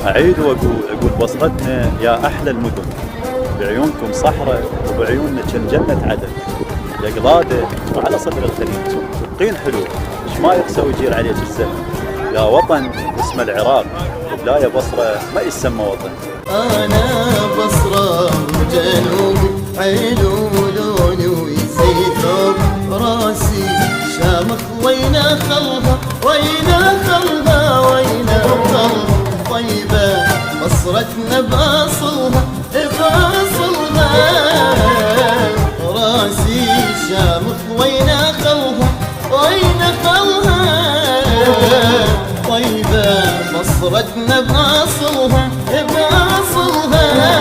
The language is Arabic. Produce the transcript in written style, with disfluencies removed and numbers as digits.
أعيد وأقول بصرتنا يا أحلى المدن، بعيونكم صحراء وبعيوننا كان جنة عدن، يا قلادة وعلى صدر الخليج طين حلو، ايش ما يقسى ويجير عليك الزمن، يا وطن اسم العراق وبلا يا بصرة ما يسمى وطن. أنا بصرة وجنوب عينو ولوني ويزيد ثوب راسي شامخ وين خلها وين خلها وين خلها طيبة بصرتنا بأصلها بأصلها راسي شامخ وين خلها وين خلها طيبة بصرتنا بأصلها بأصلها